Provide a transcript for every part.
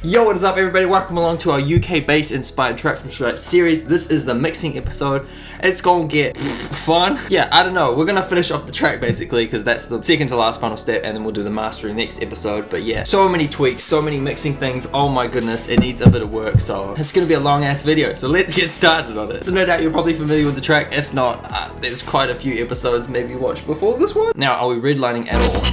Yo, what is up everybody? Welcome along to our UK bass inspired track from scratch series. This is the mixing episode. It's gonna get fun. Yeah, I don't know. We're gonna finish off the track basically because that's the second to last final step, and then we'll do the mastering next episode. But yeah, so many tweaks, so many mixing things. Oh my goodness, it needs a bit of work. So it's gonna be a long ass video. So let's get started on it. So no doubt you're probably familiar with the track. If not, there's quite a few episodes maybe you watched before this one. Now, are we redlining at all?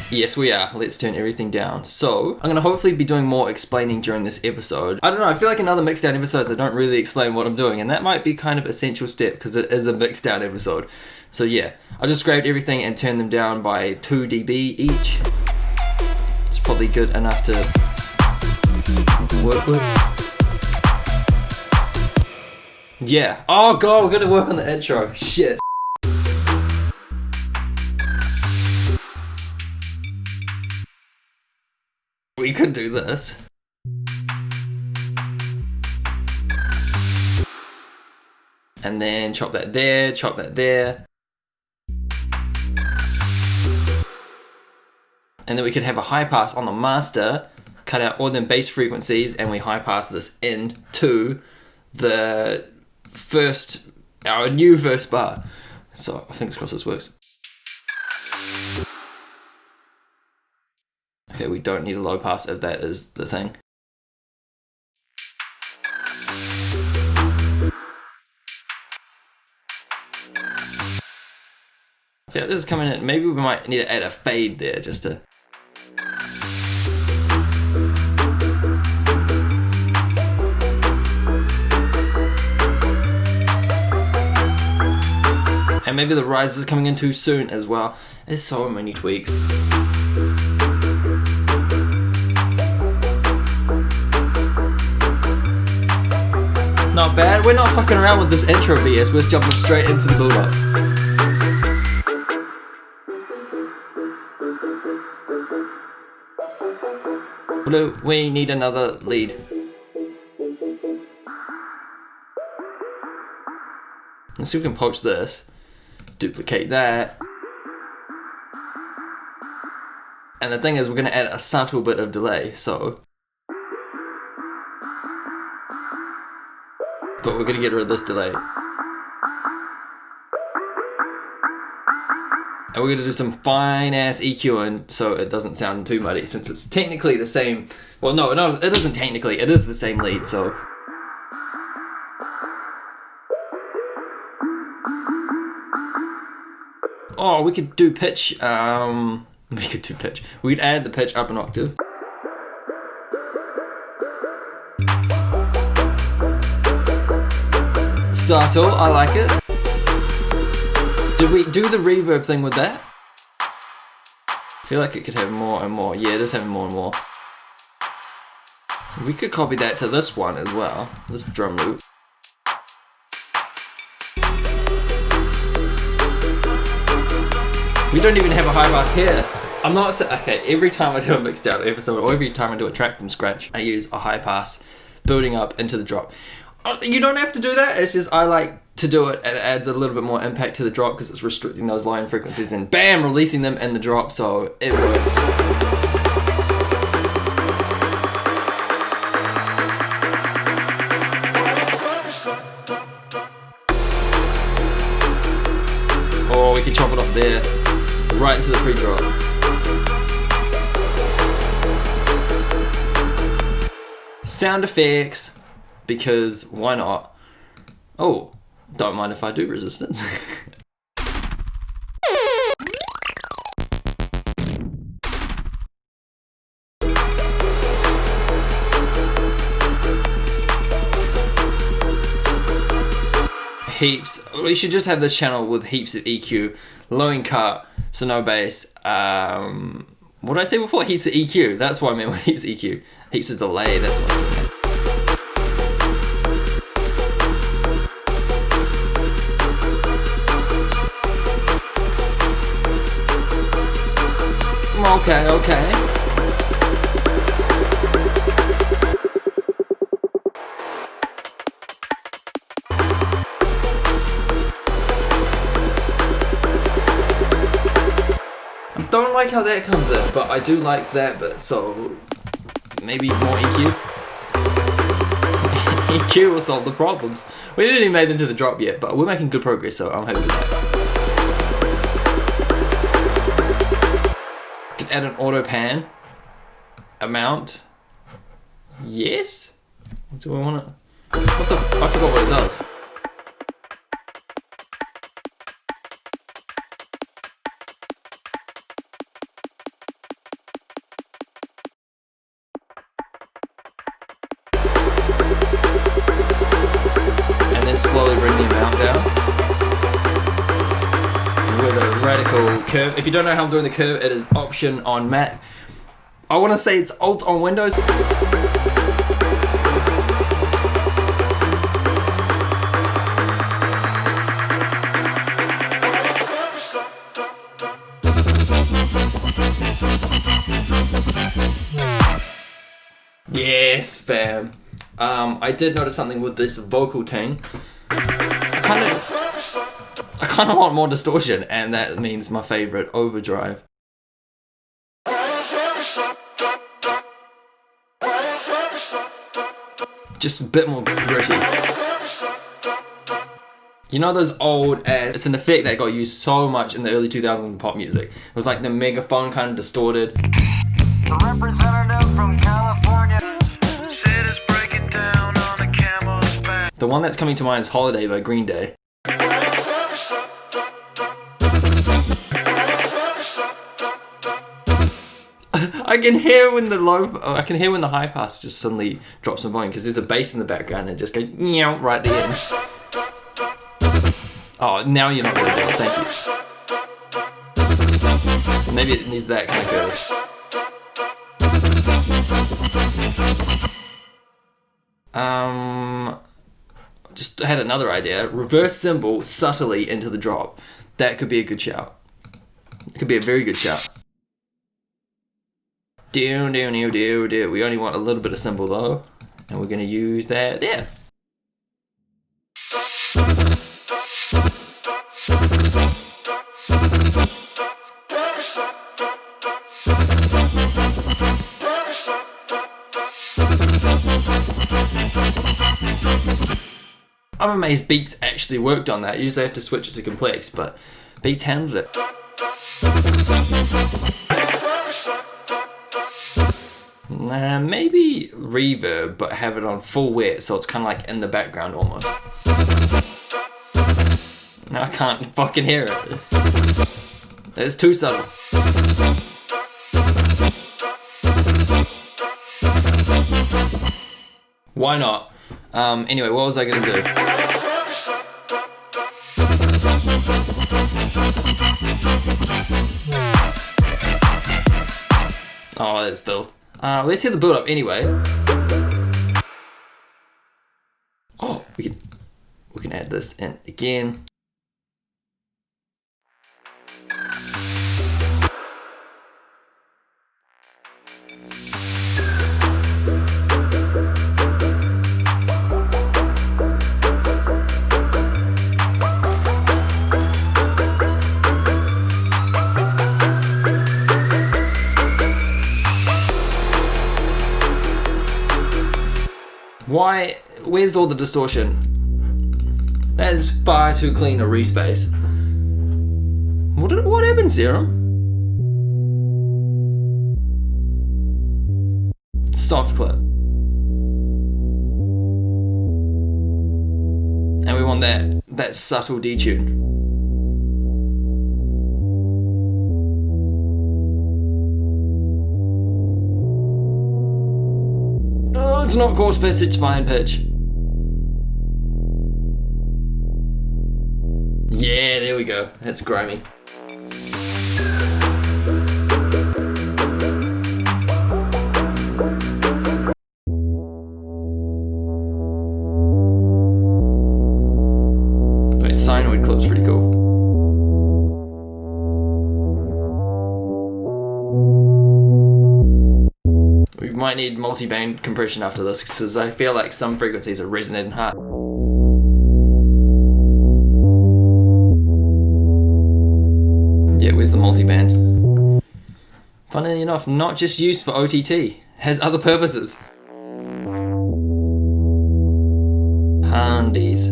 Yes, we are. Let's turn everything down. So, I'm going to hopefully be doing more explaining during this episode. I don't know, I feel like in other mixdown episodes I don't really explain what I'm doing, and that might be kind of an essential step because it is a mixdown episode. So yeah, I just grabbed everything and turned them down by 2 dB each. It's probably good enough to work with. Yeah. Oh god, we're going to work on the intro. Shit. We could do this. And then chop that there, chop that there. And then we could have a high pass on the master, cut out all them bass frequencies, and we high pass this into the our new first bar. So fingers crossed this works. Okay, we don't need a low pass if that is the thing. I feel like this is coming in. Maybe we might need to add a fade there just to. And maybe the rise is coming in too soon as well. There's so many tweaks. Not bad. We're not fucking around with this intro BS. We're jumping straight into the build up. Blue, we need another lead. Let's see if we can poach this. Duplicate that. And the thing is, we're going to add a subtle bit of delay, so. But we're gonna get rid of this delay. And we're gonna do some fine ass EQing so it doesn't sound too muddy, since it's technically the same. Well, no, it isn't technically. It is the same lead, so. Oh, we could do pitch. We could do pitch. We'd add the pitch up an octave. Subtle, I like it. Did we do the reverb thing with that? I feel like it could have more and more. Yeah, it is having more and more. We could copy that to this one as well. This drum loop. We don't even have a high pass here. I'm not okay, every time I do a mixed out episode or every time I do a track from scratch, I use a high pass building up into the drop. You don't have to do that, it's just I like to do it and it adds a little bit more impact to the drop because it's restricting those line frequencies and bam, releasing them in the drop, so it works. Oh, we can chop it off there, right into the pre-drop. Sound effects. Because why not? Oh, don't mind if I do resistance. Heaps. We should just have this channel with heaps of EQ, low in cut, so no bass. What did I say before? Heaps of EQ. That's what I meant with heaps of EQ. Heaps of delay. That's what I meant. Okay. I don't like how that comes in, but I do like that bit, so maybe more EQ. EQ will solve the problems. We didn't even make it into the drop yet, but we're making good progress, so I'm happy with that. We can add an auto pan amount. Yes? Do I want to? What the? I forgot what it does. And then slowly bring the amount down with a radical curve. If you don't know how I'm doing the curve, it is Option on Mac. I want to say it's Alt on Windows. Yes, fam. I did notice something with this vocal ting. I kind of want more distortion, and that means my favorite, overdrive. Just a bit more gritty. You know those old ads? It's an effect that got used so much in the early 2000s pop music. It was like the megaphone kind of distorted. The representative from California said it's breaking down on a camel's back. The one that's coming to mind is Holiday by Green Day. I can hear when the high pass just suddenly drops some volume because there's a bass in the background and it just goes meow right at the end. Oh, now you're not gonna do it. Thank you. Maybe it needs that kind of curve. Just had another idea. Reverse cymbal subtly into the drop. That could be a good shout. It could be a very good shout. We only want a little bit of cymbal though, and we're gonna use that there. I'm amazed Beats actually worked on that. Usually I have to switch it to complex, but Beats handled it. Maybe reverb, but have it on full wet, so it's kind of like in the background almost. Now I can't fucking hear it. It's too subtle. Why not? Anyway, what was I gonna do? Oh, that's built. Let's hear the build up anyway. Oh, we can add this in again. Why? Where's all the distortion? That is far too clean a respace. What happened, Serum? Soft clip. And we want that subtle detune. It's not coarse pitch, it's fine pitch. Yeah, there we go. That's grimy. Wait, sinoid clip's pretty cool. We might need multiband compression after this because I feel like some frequencies are resonating hard. Yeah, where's the multiband? Funnily enough, not just used for OTT, has other purposes. Handies.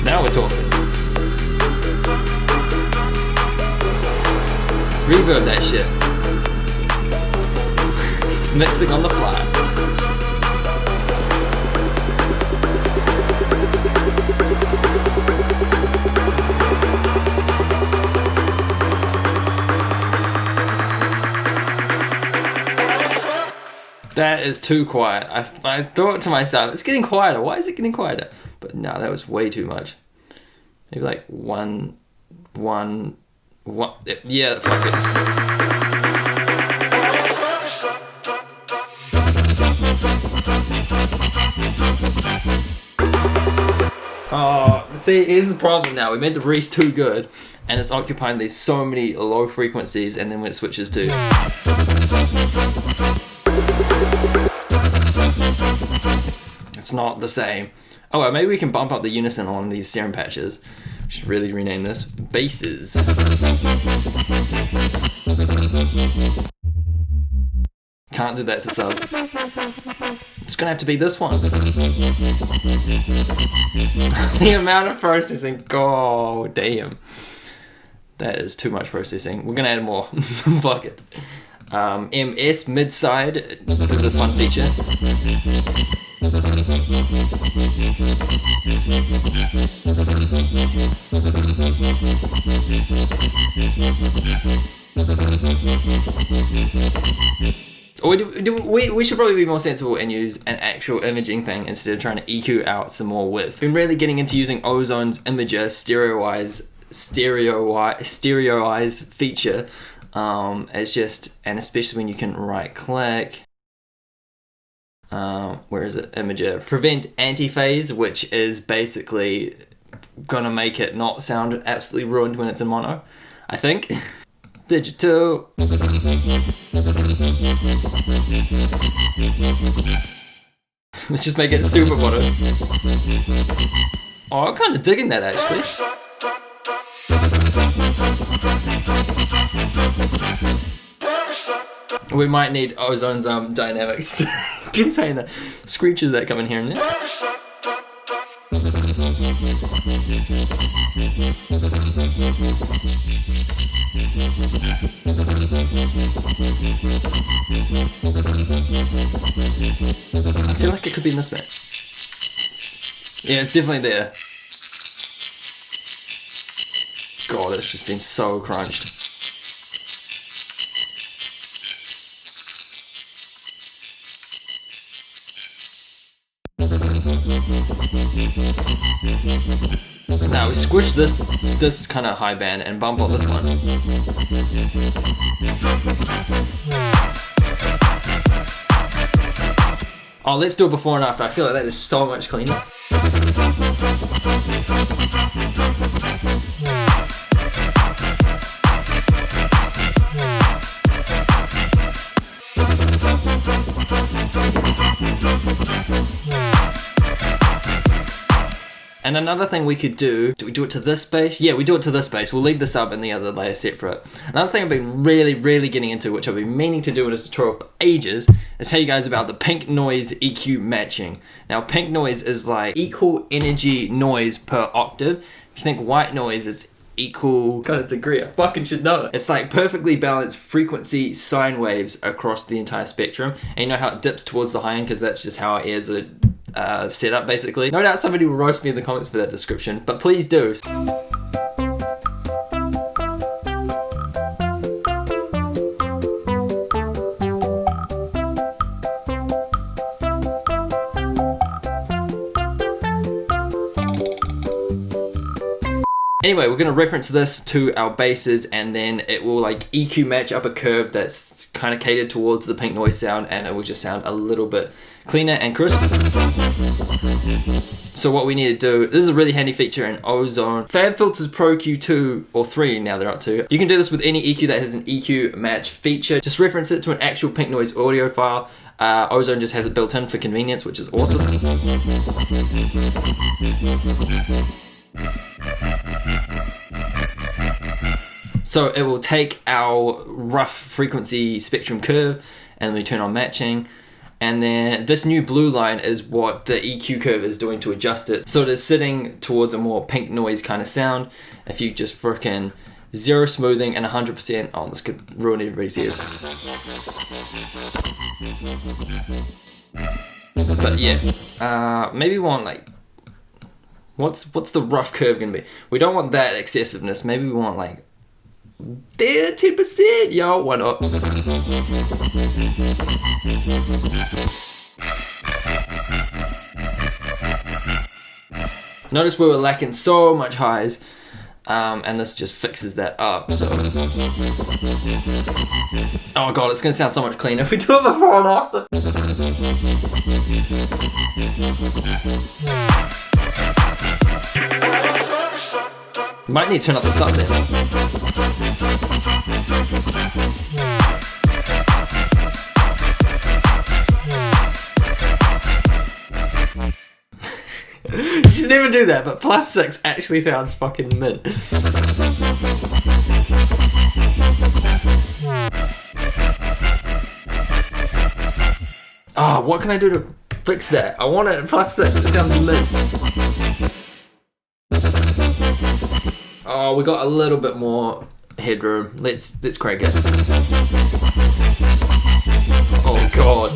Now we're talking. Reverb that shit. He's mixing on the fly. That is too quiet. I thought to myself, it's getting quieter. Why is it getting quieter? But no, that was way too much. Maybe like one. Yeah, fuck it. Oh, see, here's the problem now. We made the Reese too good, and it's occupying these so many low frequencies, and then when it switches to... It's not the same. Oh, well, maybe we can bump up the unison on these serum patches. We should really rename this basses. Can't do that to sub. It's gonna have to be this one. The amount of processing, god damn. That is too much processing. We're gonna add more. Fuck it. MS mid-side. This is a fun feature. Or we should probably be more sensible and use an actual imaging thing instead of trying to EQ out some more width. Been really getting into using Ozone's imager stereoize feature as just, and especially when you can right click. Where is it? Imager. Prevent antiphase, which is basically gonna make it not sound absolutely ruined when it's in mono, I think. Digital. Let's just make it super mono. Oh, I'm kind of digging that actually. We might need Ozone's dynamics to contain the screeches that come in here and there. I feel like it could be in this bit. Yeah, it's definitely there. God, it's just been so crunched. Now we squish this kind of high band and bump up this one. Oh, let's do it before and after. I feel like that is so much cleaner. And another thing we could do we do it to this bass? Yeah, we do it to this bass. We'll leave the sub and the other layer separate. Another thing I've been really getting into, which I've been meaning to do in a tutorial for ages, is tell you guys about the pink noise EQ matching. Now, pink noise is like equal energy noise per octave. If you think white noise is equal kind of degree, I fucking should know it. It's like perfectly balanced frequency sine waves across the entire spectrum. And you know how it dips towards the high end because that's just how our ears are set up basically. No doubt somebody will roast me in the comments for that description, but please do. Anyway, we're going to reference this to our basses and then it will like EQ match up a curve that's kind of catered towards the pink noise sound and it will just sound a little bit cleaner and crisp. So what we need to do, this is a really handy feature in Ozone. FabFilter's Pro Q2 or 3 now they're up to. You can do this with any EQ that has an EQ match feature. Just reference it to an actual pink noise audio file. Ozone just has it built in for convenience, which is awesome. So it will take our rough frequency spectrum curve and we turn on matching. And then this new blue line is what the EQ curve is doing to adjust it. So it is sitting towards a more pink noise kind of sound. If you just frickin' 0 smoothing and 100%, oh, this could ruin everybody's ears. But yeah, maybe we want like, what's the rough curve gonna be? We don't want that excessiveness. Maybe we want like 10%, yo, why not? Notice we were lacking so much highs, and this just fixes that up, so. Oh god, it's gonna sound so much cleaner if we do it before and after. Might need to turn up the sub then. You should never do that, but +6 actually sounds fucking mint. Oh, what can I do to fix that? I want it at +6, it sounds mint. Oh, we got a little bit more headroom. Let's crank it. Oh god.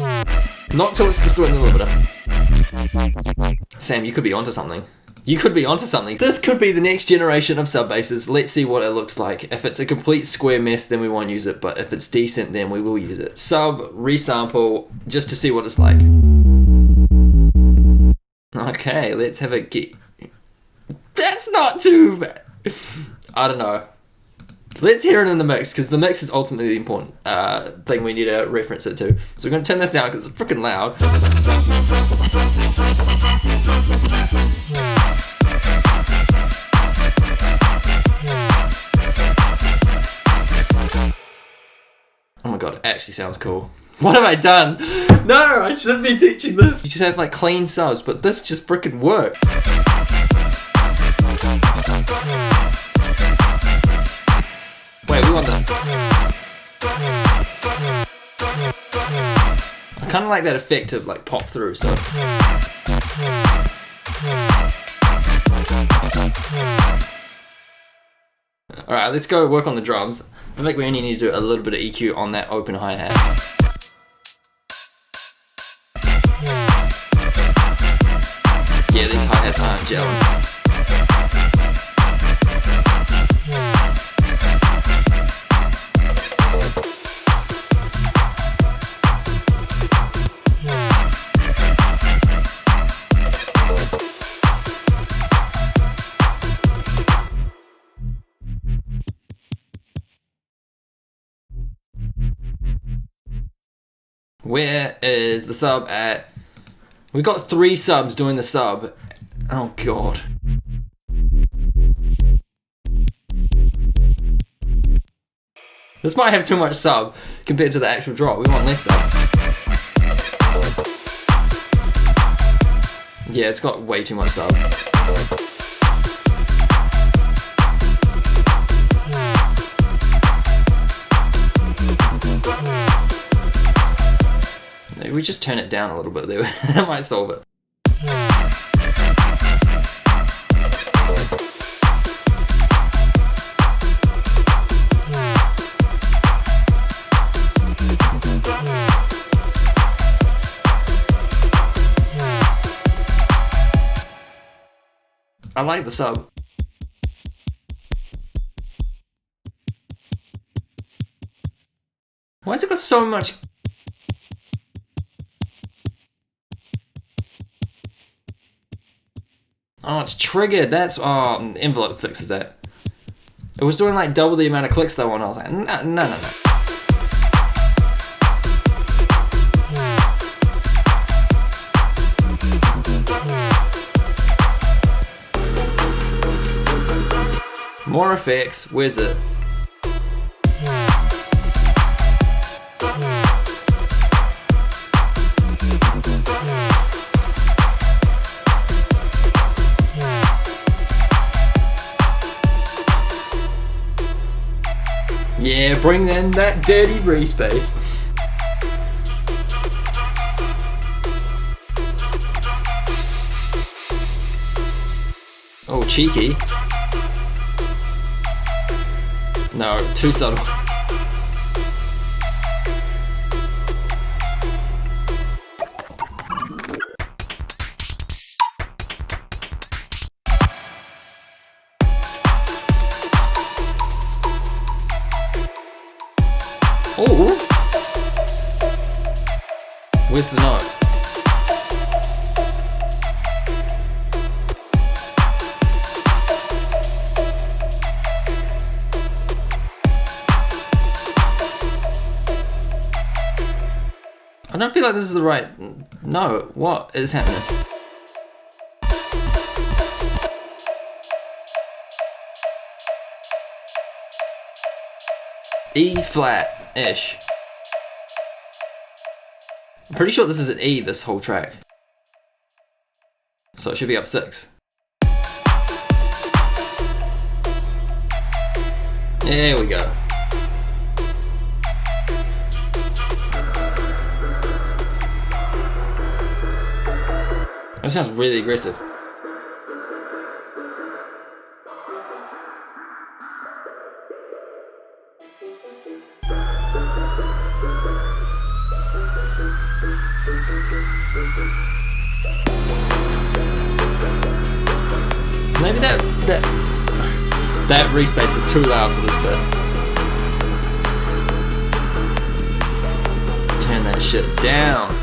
Not till it's just doing a little bit of... Sam, you could be onto something. You could be onto something. This could be the next generation of sub basses. Let's see what it looks like. If it's a complete square mess, then we won't use it. But if it's decent, then we will use it. Sub, resample, just to see what it's like. Okay, let's have a get. That's not too bad. I don't know. Let's hear it in the mix, because the mix is ultimately the important thing we need to reference it to. So we're going to turn this down because it's freaking loud. Oh my god, it actually sounds cool. What have I done? No, I shouldn't be teaching this. You should have like clean subs, but this just freaking works. Wait, we want that. I kind of like that effect of like pop through, so. Alright, let's go work on the drums. I think we only need to do a little bit of EQ on that open hi-hat. Yeah, these hi-hats aren't gelling. Where is the sub at? We got 3 subs doing the sub. Oh god. This might have too much sub compared to the actual drop. We want less sub. Yeah, it's got way too much sub. Maybe we just turn it down a little bit there. That might solve it. I like the sub. Why has it got so much? Oh, it's triggered. That's envelope fixes that. It was doing like double the amount of clicks though, and I was like, no. More effects. Where's it? Yeah, bring in that dirty re-space. Oh, cheeky. No, too subtle. Oh! Where's the note? I don't feel like this is the right... No, what is happening? E flat-ish. I'm pretty sure this is an E, this whole track. So it should be up 6. There we go. That sounds really aggressive. Maybe that re-space is too loud for this bit. Turn that shit down.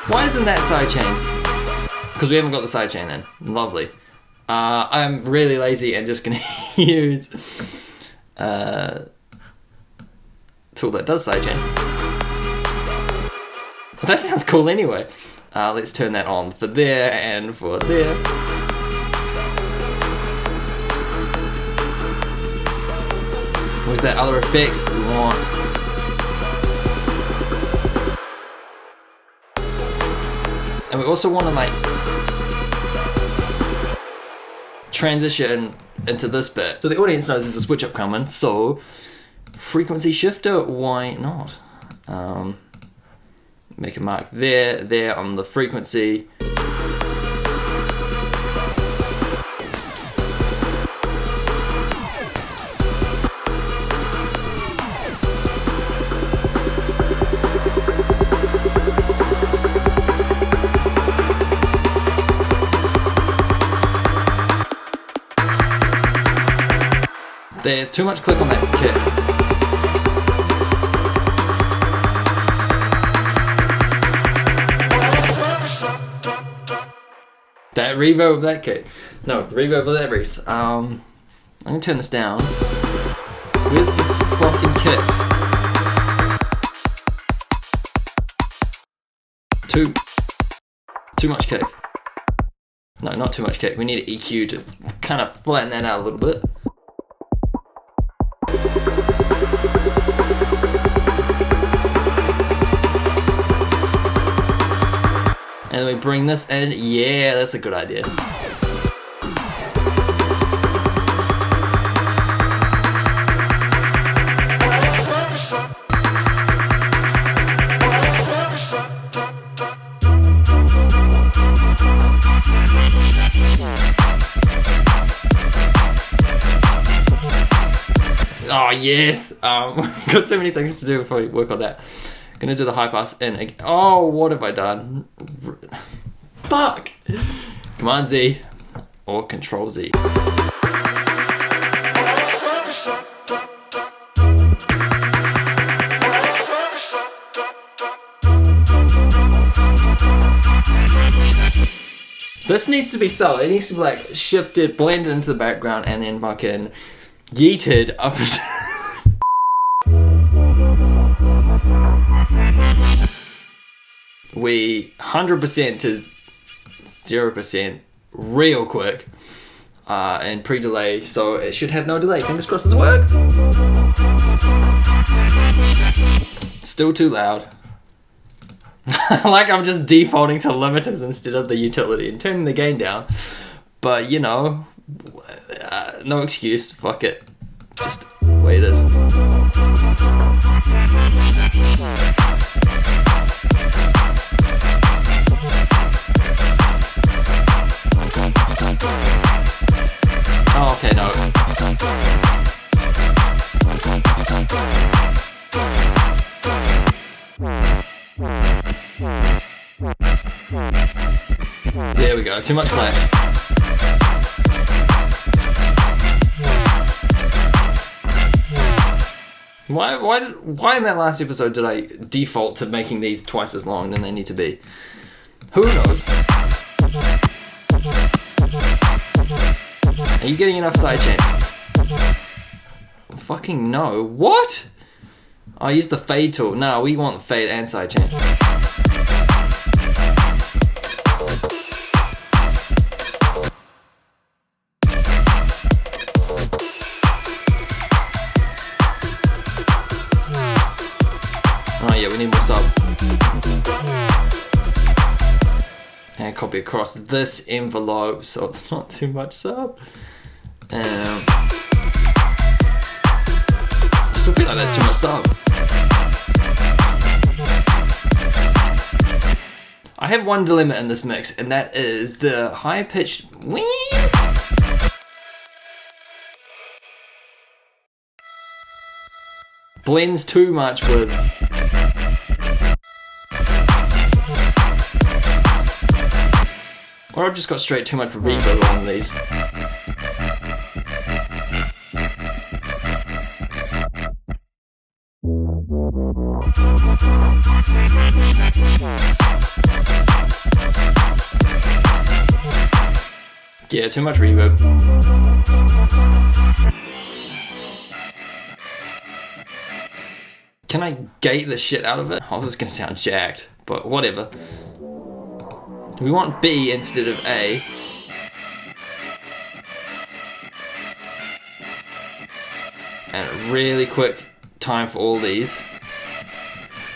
Why isn't that sidechained? Because we haven't got the sidechain in. Lovely. I'm really lazy and just gonna use a tool that does sidechain. Well, that sounds cool anyway. Let's turn that on for there and for there. Where's that other effects we want? And we also want to like transition into this bit. So the audience knows there's a switch up coming, so frequency shifter, why not? Make a mark there on the frequency. There's too much click on that kick. That reverb of that kick. No, the reverb of that bass. I'm gonna turn this down. Where's the fucking kicks? Too much kick. No, not too much kick. We need an EQ to kind of flatten that out a little bit. And then we bring this in. Yeah, that's a good idea. Oh yes, got too many things to do before we work on that. Gonna do the high pass in again. Oh, what have I done? Fuck! Command Z or Control Z. This needs to be subtle. It needs to be like shifted, blended into the background, and then fucking yeeted up we 100% to 0% real quick and pre-delay, so it should have no delay. Fingers crossed this worked. Still too loud. Like I'm just defaulting to limiters instead of the utility and turning the gain down. But you know, no excuse, fuck it. Just the way it is. Oh, okay, no. There we go, too much flash. Why in that last episode did I default to making these twice as long than they need to be? Who knows? Are you getting enough sidechain? Fucking no. What? I use the fade tool. No, we want fade and sidechain. Oh yeah, we need more sub. And copy across this envelope so it's not too much sub. I still feel like that's too much sub. I have one dilemma in this mix, and that is the high pitched wee. Blends too much with or I've just got straight too much reverb on these. Yeah, too much reverb. Can I gate the shit out of it? Oh, this is gonna sound jacked, but whatever. We want B instead of A. And a really quick time for all these.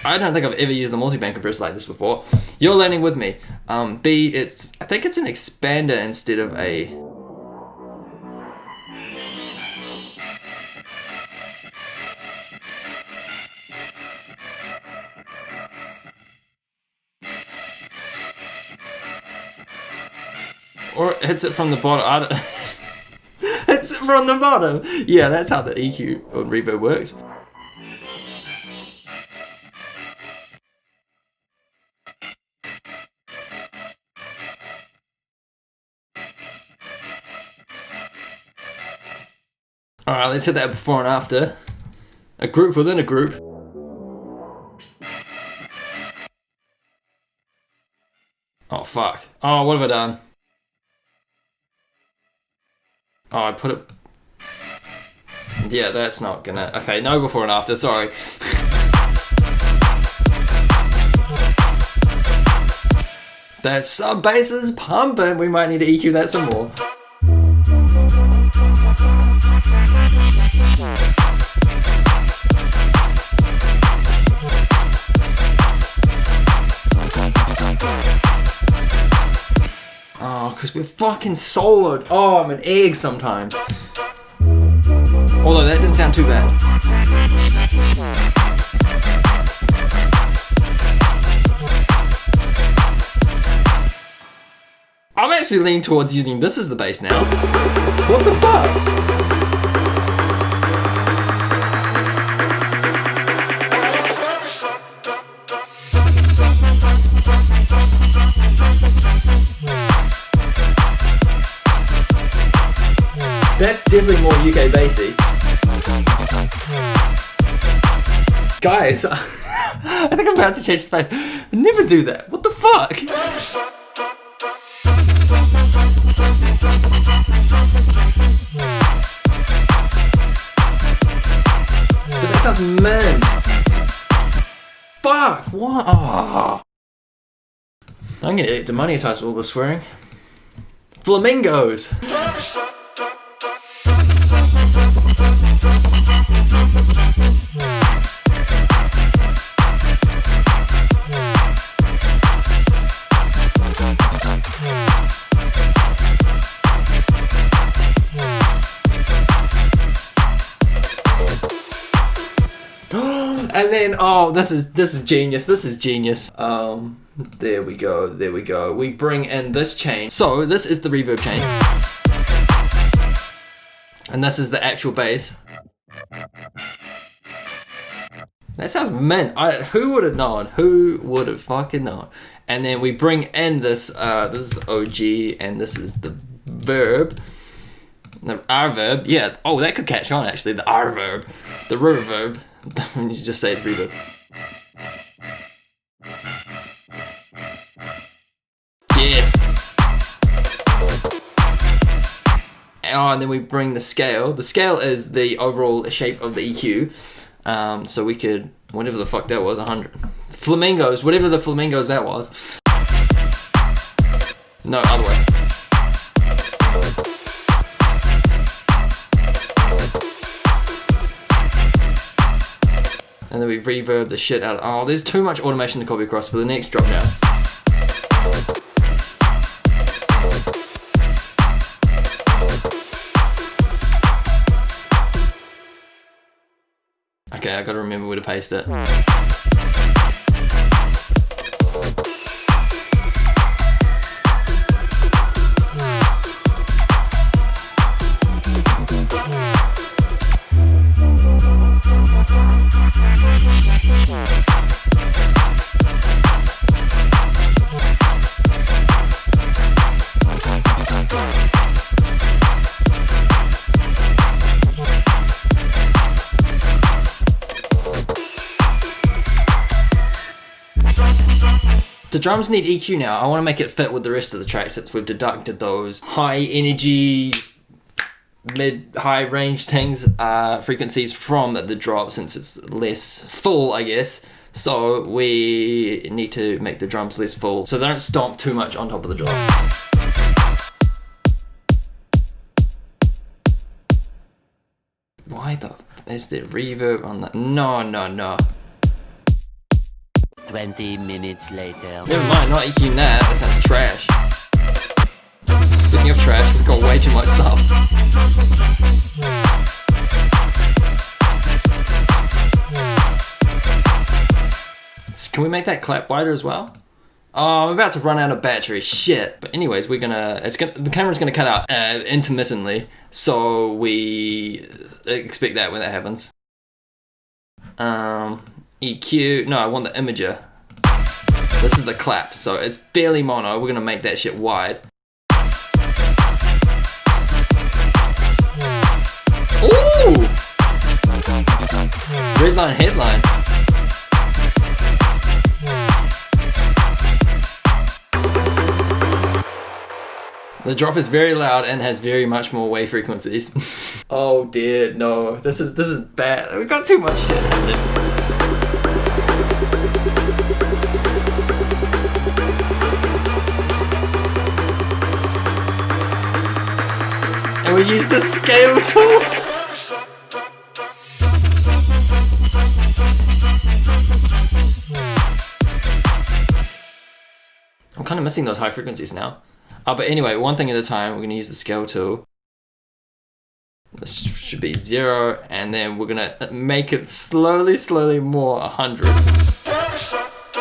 I don't think I've ever used the multiband compressor like this before. You're learning with me. B, I think it's an expander instead of a... Or it hits it from the bottom. I don't... Hits it from the bottom. Yeah, that's how the EQ on reverb works. Alright, let's hit that before and after. A group within a group. Oh fuck. Oh, what have I done? Oh, I put it... Yeah, that's not gonna... Okay, no before and after, sorry. That sub bass is pumping. We might need to EQ that some more. Oh, because we're fucking soloed. Oh, I'm an egg sometimes. Although that didn't sound too bad. I'm actually leaning towards using this as the bass now. What the fuck? That's definitely more UK bassy. Guys, I think I'm about to change the bass. Never do that. What the fuck? But that sounds mint. Fuck, what? Oh. I'm gonna get demonetized with all the swearing. Flamingos. And then, oh, this is genius. This is genius. There we go. There we go. We bring in this chain. So this is the reverb chain, and this is the actual bass. That sounds mint. Who would have known? Who would have fucking known? And then we bring in this. This is the OG, and this is the verb. The R verb. Yeah. Oh, that could catch on actually. The R verb. The reverb. You just say it's reverb. Yes. Oh, and then we bring the scale. The scale is the overall shape of the EQ. So we could, whatever the fuck that was, 100. Flamingos, whatever the flamingos that was. No, other way. And then we reverb the shit out of, oh, there's too much automation to copy across for the next drop now. Okay, I gotta remember where to paste it. The drums need EQ now. I want to make it fit with the rest of the track since we've deducted those high energy, mid-high range things, frequencies from the drop since it's less full, I guess. So we need to make the drums less full so they don't stomp too much on top of the drop. Why the... is there reverb on that? No. 20 minutes later. Never mind, not EQing that. That sounds trash. Speaking of trash, we've got way too much stuff. Can we make that clap wider as well? Oh, I'm about to run out of battery. Shit. But anyways, the camera's gonna cut out intermittently, so we expect that when that happens. EQ. No, I want the imager. This is the clap, so it's fairly mono. We're gonna make that shit wide. Ooh! Redline headline. The drop is very loud and has very much more wave frequencies. Oh dear, no. This is bad. We've got too much shit happening. And we use the scale tool. I'm kind of missing those high frequencies now. But anyway, one thing at a time, we're going to use the scale tool. This should be 0, and then we're going to make it slowly more 100.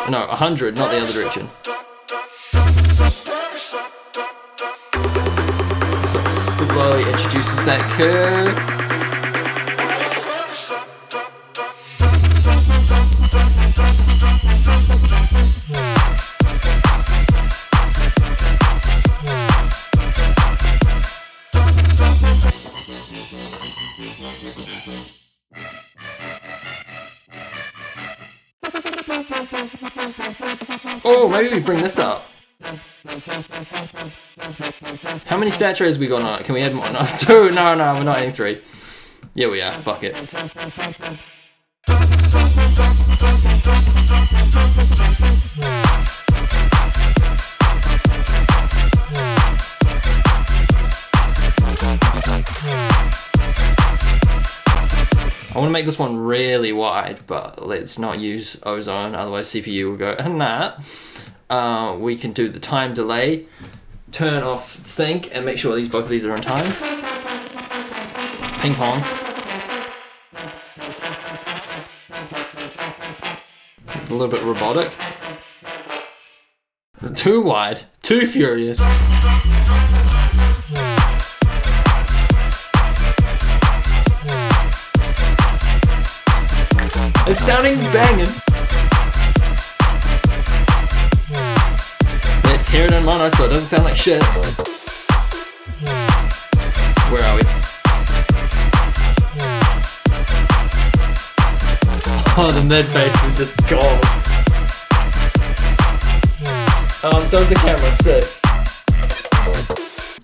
No, 100, not the other direction. So it slowly introduces that curve. Oh, maybe we bring this up. How many saturators we got on it? Can we add more? No, 2. No, we're not adding 3. Yeah, we are. Fuck it. I want to make this one really wide, but let's not use ozone, otherwise CPU will go, nah. We can do the time delay, turn off sync, and make sure both of these are on time. Ping pong. A little bit robotic. Too wide, too furious. It's sounding banging. Let's hear it in mono so it doesn't sound like shit. Where are we? Oh, the mid bass is just gold. So is the camera, sick.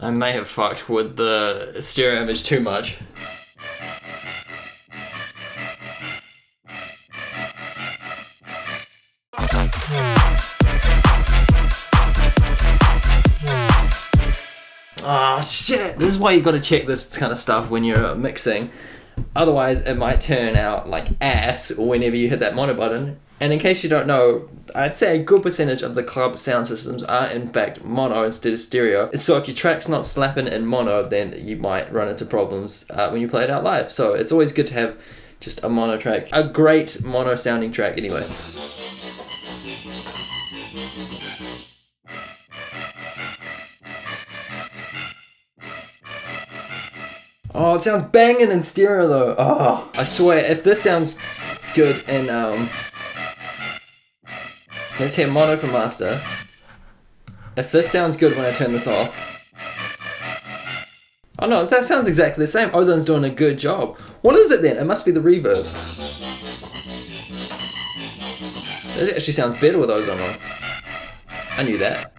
I may have fucked with the stereo image too much. Oh shit, this is why you gotta check this kind of stuff when you're mixing. Otherwise it might turn out like ass whenever you hit that mono button. And in case you don't know, I'd say a good percentage of the club sound systems are in fact mono instead of stereo. So if your track's not slapping in mono, then you might run into problems when you play it out live. So it's always good to have just a mono track, a great mono sounding track anyway. Oh, it sounds banging in stereo though. Oh, I swear, if this sounds good in let's hear mono for master. If this sounds good when I turn this off. Oh no, that sounds exactly the same. Ozone's doing a good job. What is it then? It must be the reverb. This actually sounds better with ozone on. I knew that.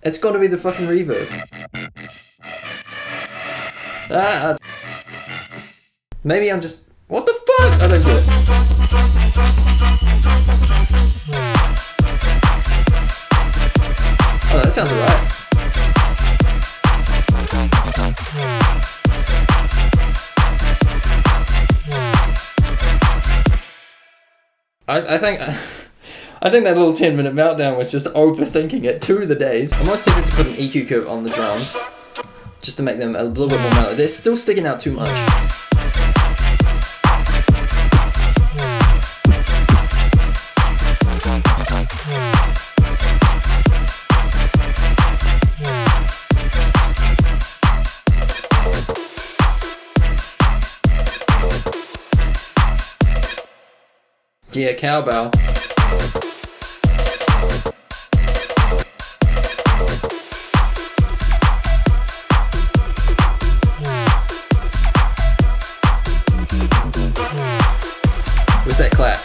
It's got to be the fucking reverb. Maybe I'm just... What the fuck? I don't get it. Oh, that sounds alright. I think that little 10-minute meltdown was just overthinking it to the days. I'm almost tempted to put an EQ curve on the drums, just to make them a little bit more mellow. They're still sticking out too much. Yeah, cowbell. Where's that clap?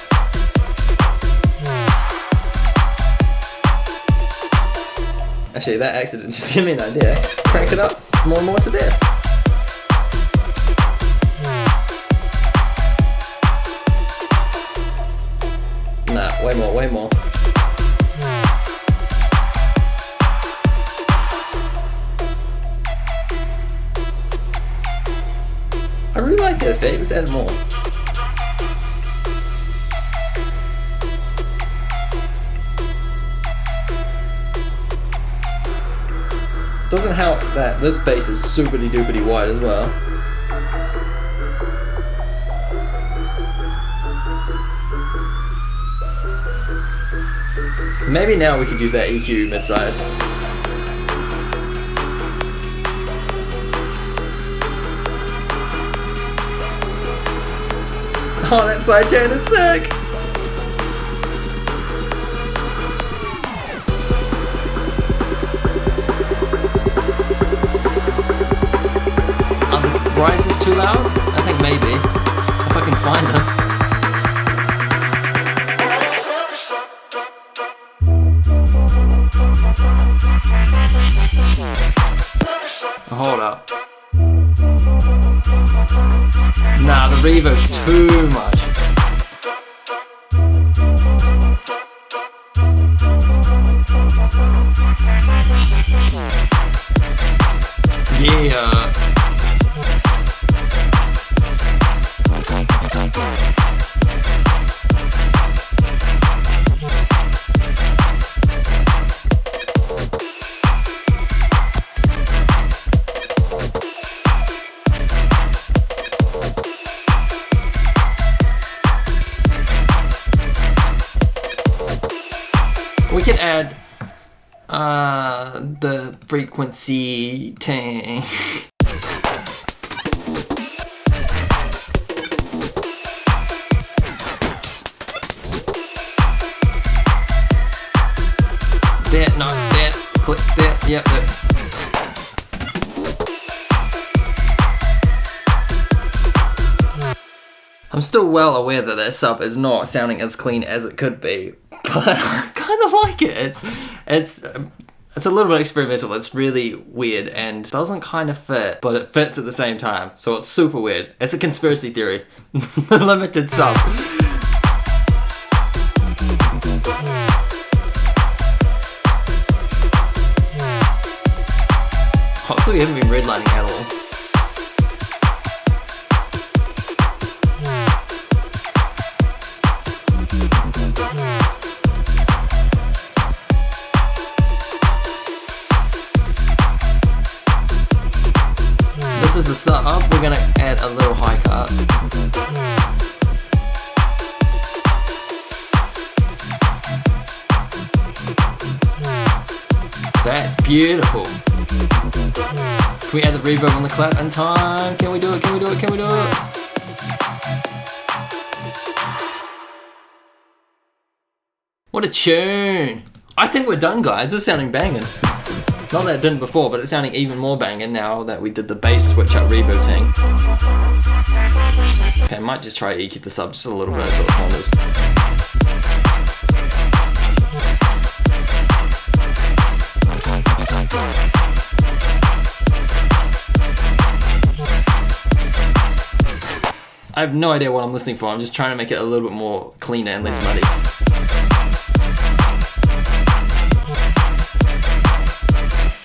Actually, that accident just gave me an idea. Crank it up more and more to there. Nah, way more, way more. I really like that effect, let's add more. Doesn't help that this bass is superly duperly wide as well. Maybe now we could use that EQ mid-side. Oh, that sidechain is sick! Rise is too loud? I think maybe. If I can find them. Hold up. reverb's too much. Yeah. We could add the frequency thing. That, no, that, click that, yep, that. I'm still well aware that that sub is not sounding as clean as it could be, but I kind of like it. It's a little bit experimental. It's really weird and doesn't kind of fit, but it fits at the same time. So it's super weird. It's a conspiracy theory. The limited sub. Hopefully we haven't been redlining at all. This is the start up. We're gonna add a little high cut. That's beautiful. Can we add the reverb on the clap in time? Can we do it? Can we do it? Can we do it? What a tune! I think we're done, guys. It's sounding banging. Not that it didn't before, but it's sounding even more banging now that we did the bass switch up reverb thing. Okay, I might just try to EQ this up just a little bit so it's not as... I have no idea what I'm listening for. I'm just trying to make it a little bit more cleaner and less muddy.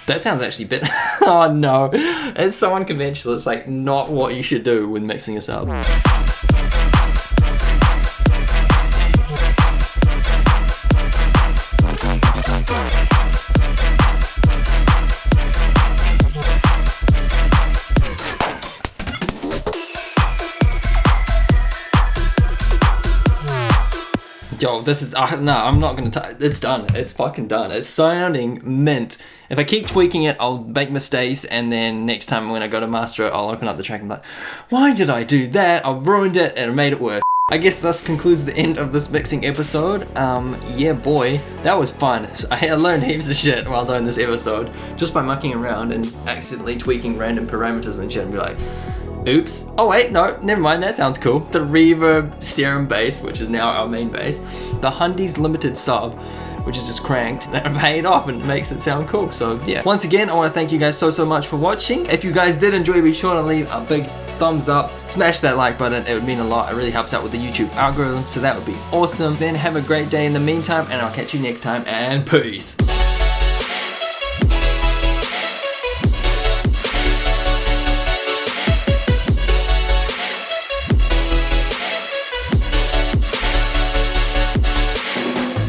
That sounds actually better. Oh no, it's so unconventional. It's like not what you should do when mixing this up. Yo, this is, no, I'm not gonna, it's done. It's fucking done. It's sounding mint. If I keep tweaking it, I'll make mistakes, and then next time when I go to master it, I'll open up the track and be like, why did I do that? I ruined it and it made it worse. I guess this concludes the end of this mixing episode. Yeah boy, that was fun. I learned heaps of shit while doing this episode, just by mucking around and accidentally tweaking random parameters and shit and be like, oops. Oh wait, no, never mind, that sounds cool. The reverb serum bass, which is now our main bass. The Hundy's limited sub, which is just cranked, that paid off and it makes it sound cool. So yeah, once again, I want to thank you guys so much for watching. If you guys did enjoy, be sure to leave a big thumbs up, smash that like button, it would mean a lot. It really helps out with the YouTube algorithm, so that would be awesome. Then have a great day in the meantime, and I'll catch you next time, and peace.